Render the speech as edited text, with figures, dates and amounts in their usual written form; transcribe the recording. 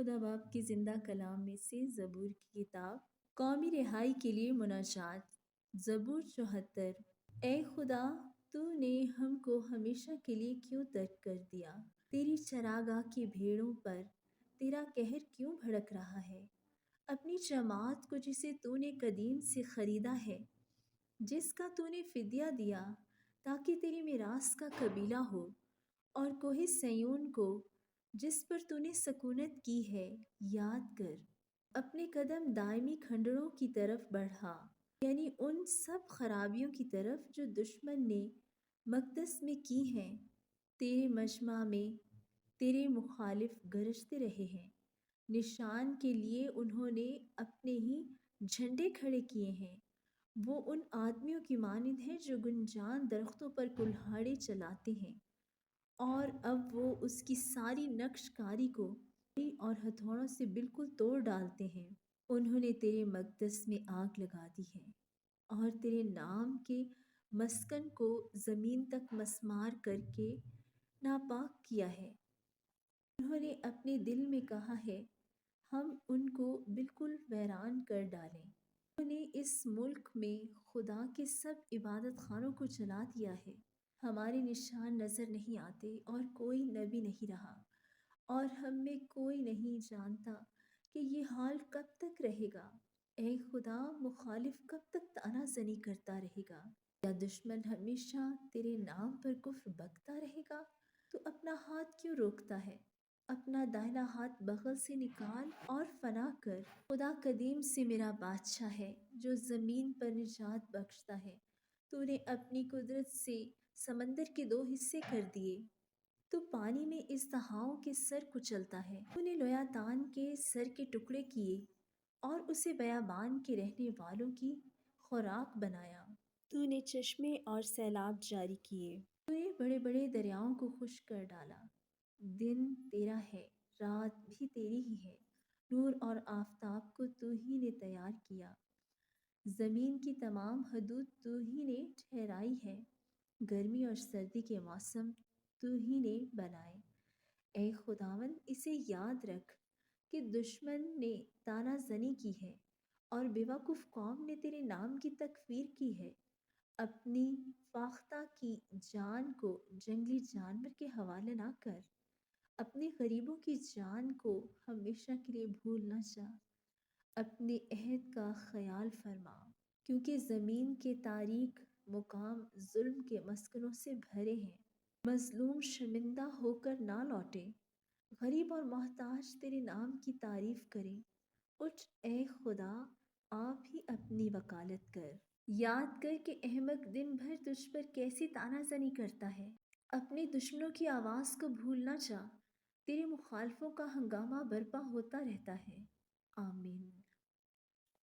خدا باپ کے زندہ کلام میں سے زبور کی کتاب قومی رہائی کے لیے مناجات۔ زبور 74۔ اے خدا، تو نے ہم کو ہمیشہ کے لیے کیوں ترک کر دیا؟ تیری چراگاہ کی بھیڑوں پر تیرا قہر کیوں بھڑک رہا ہے؟ اپنی جماعت کو جسے تو نے قدیم سے خریدا ہے، جس کا تو نے فدیہ دیا تاکہ تیری میراث کا قبیلہ ہو، اور کوہ سیون کو جس پر تو نے سکونت کی ہے یاد کر۔ اپنے قدم دائمی کھنڈروں کی طرف بڑھا، یعنی ان سب خرابیوں کی طرف جو دشمن نے مقدس میں کی ہیں۔ تیرے مجمع میں تیرے مخالف گرجتے رہے ہیں، نشان کے لیے انہوں نے اپنے ہی جھنڈے کھڑے کیے ہیں۔ وہ ان آدمیوں کی مانند ہیں جو گنجان درختوں پر کلہاڑے چلاتے ہیں، اور اب وہ اس کی ساری نقش کاری کو اور ہتھوڑوں سے بالکل توڑ ڈالتے ہیں۔ انہوں نے تیرے مقدس میں آگ لگا دی ہے، اور تیرے نام کے مسکن کو زمین تک مسمار کر کے ناپاک کیا ہے۔ انہوں نے اپنے دل میں کہا ہے، ہم ان کو بالکل ویران کر ڈالیں۔ انہوں نے اس ملک میں خدا کے سب عبادت خانوں کو جلا دیا ہے۔ ہمارے نشان نظر نہیں آتے، اور کوئی نبی نہیں رہا، اور ہم میں کوئی نہیں جانتا کہ یہ حال کب تک رہے گا۔ اے خدا، مخالف کب تک طعنہ زنی کرتا رہے گا؟ یا دشمن ہمیشہ تیرے نام پر کفر بکتا رہے گا؟ تو اپنا ہاتھ کیوں روکتا ہے؟ اپنا داہنا ہاتھ بغل سے نکال اور فنا کر۔ خدا قدیم سے میرا بادشاہ ہے، جو زمین پر نجات بخشتا ہے۔ تو نے اپنی قدرت سے سمندر کے 2 حصے کر دیے۔ تو پانی میں اژدہاؤں کے سر کچلتا ہے۔ تو نے لیویاتان کے سر کے ٹکڑے کیے، اور اسے بیابان کے رہنے والوں کی خوراک بنایا۔ تو نے چشمے اور سیلاب جاری کیے۔ تو نے بڑے بڑے دریاؤں کو خشک کر ڈالا۔ دن تیرا ہے، رات بھی تیری ہی ہے۔ نور اور آفتاب کو تو ہی نے تیار کیا۔ زمین کی تمام حدود تو ہی نے ٹھہرائی ہے۔ گرمی اور سردی کے موسم تو ہی نے بنائے۔ اے خداوند، اسے یاد رکھ کہ دشمن نے طعنہ زنی کی ہے، اور بیوقوف قوم نے تیرے نام کی تکفیر کی ہے۔ اپنی فاختہ کی جان کو جنگلی جانور کے حوالے نہ کر۔ اپنے غریبوں کی جان کو ہمیشہ کے لیے بھول نہ جا۔ اپنے عہد کا خیال فرما، کیونکہ زمین کے تاریک مقام ظلم کے مسکنوں سے بھرے ہیں۔ مظلوم شرمندہ ہو کر نہ لوٹے، غریب اور محتاج تیرے نام کی تعریف کریں۔ اٹھ اے خدا، آپ ہی اپنی وکالت کر۔ یاد کر کہ احمق دن بھر تجھ پر کیسی طعنہ زنی کرتا ہے۔ اپنے دشمنوں کی آواز کو بھول نہ جا، تیرے مخالفوں کا ہنگامہ برپا ہوتا رہتا ہے۔ آمین۔